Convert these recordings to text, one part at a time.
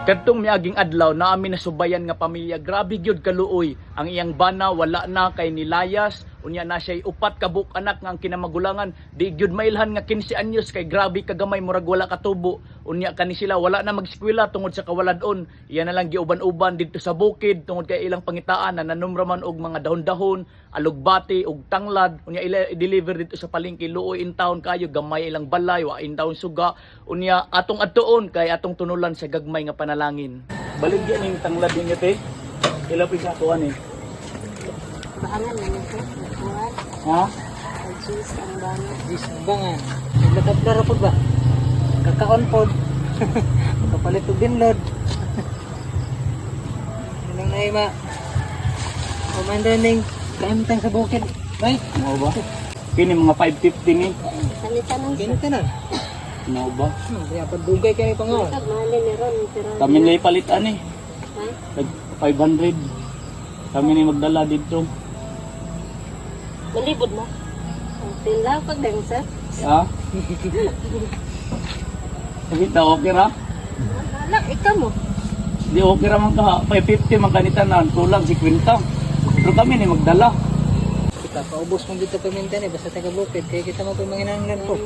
Kadtong miaging adlaw naami nasubayan nga pamilya, grabe gyud kaluoy. Ang iyang bana wala na kay nilayas, unya na siya upat ka buk anak nga ang kinamagulangan. Di gyud mailhan nga 15 anyos kay grabe kagamay murag wala katubo. Unya kani sila wala na mag-eskwela tungod sa kawaladon. Iya na lang giuban-uban didto sa bukid tungod kay ilang pangitaan na nanumraman og mga dahon-dahon, alugbati og tanglad. Unya i-deliver dito sa palengke luoy in town kayo gamay ilang balay wa in town suga. Unya atong adtuon kay atong tunulan sa gagmay nga panalangin. Baligyan ning tanglad ninyo te. Ila pisa tuan eh. Bahangan naman ko. Ha? Juice ang bangan. Juice ang bangan. Naglatad-lara po ba? Kakaon po. Kapalit po binlod. Ilang na ima. Kumandaning kaimtang sa bukid. Bay? Mo ba? Kini mga 550 ni. Salitan ng Ganito na. Mo ba? Kaya pagdugay kayo pangawan. mahalin ni Ron. Pero Kami nila ipalitan eh. ha? Tag 500. Kami ni magdala dito. Malibod mo. Ang tindaw pag sir. Ha? Kita okay ra? Alak, ikaw mo. Di okay ra man ka. 550 man kanitanan, kulang 50. Pero kami ni magdala. Kita paubos mo dito pamintan eh. Basta taga bukid. Kaya kita mo pa manginanglan po.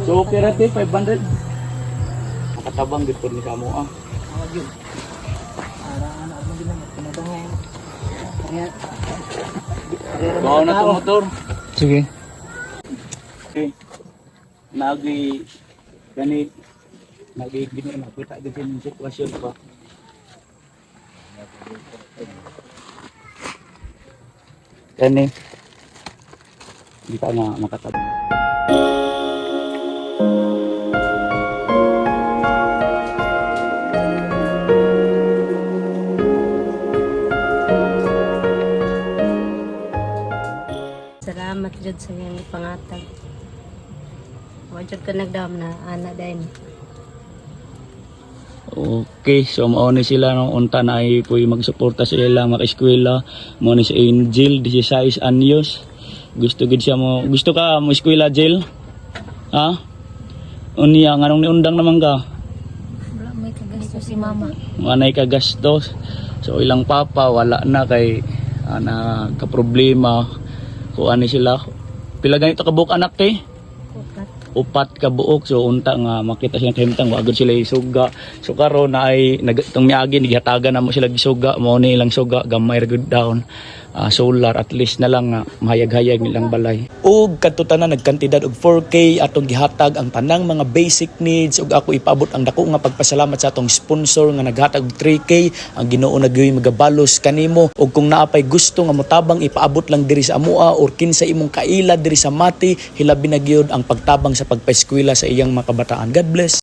So okay ra te 500. Nakatabang dito ni kamo ah. Awag yun. Ano mo din naman. Pinabangay. Kaya. Bawa na itong motor. Sige. Okay. Nagi ganit gini nakita din yung sitwasyon pa. Kani hindi ka na makatabang. Salamat jud sa iyong pangatag. Wa jud ka nagdam na ana din. Okay, so mao ni sila nung unta na ay puy magsuporta sa ila maka-eskwela. Mao ni si Angel 16 anyos. Gusto gid siya mo. Gusto ka mo eskwela, Jill? Ha? Unya nganong niundang naman ka? Wala may kagasto si mama. Anay ka gastos. So ilang papa wala na kay ana ka problema. Kuan ni sila. Pila ganito ka buok anak kay? Upat ka buok, so unta nga makita siya kahimtang wagod sila isuga. So karon na ay nagtong miagi gihatagan na mo sila gisuga, mo ni ilang suga gamay ra gud down. Solar at least na lang mahayag-hayag nilang balay. Ug kadto tanan nagkantidad og 4K atong gihatag ang tanang mga basic needs ug ako ipaabot ang dako nga pagpasalamat sa atong sponsor nga naghatag og 3K. Ang Ginoo nagyoy magabalos kanimo ug kung naapay gusto nga motabang ipaabot lang diri sa amoa or kinsa imong kaila diri sa Mati, hilabi na gyud ang pagtabang sa pagpaeskwela sa iyang mga kabataan. God bless.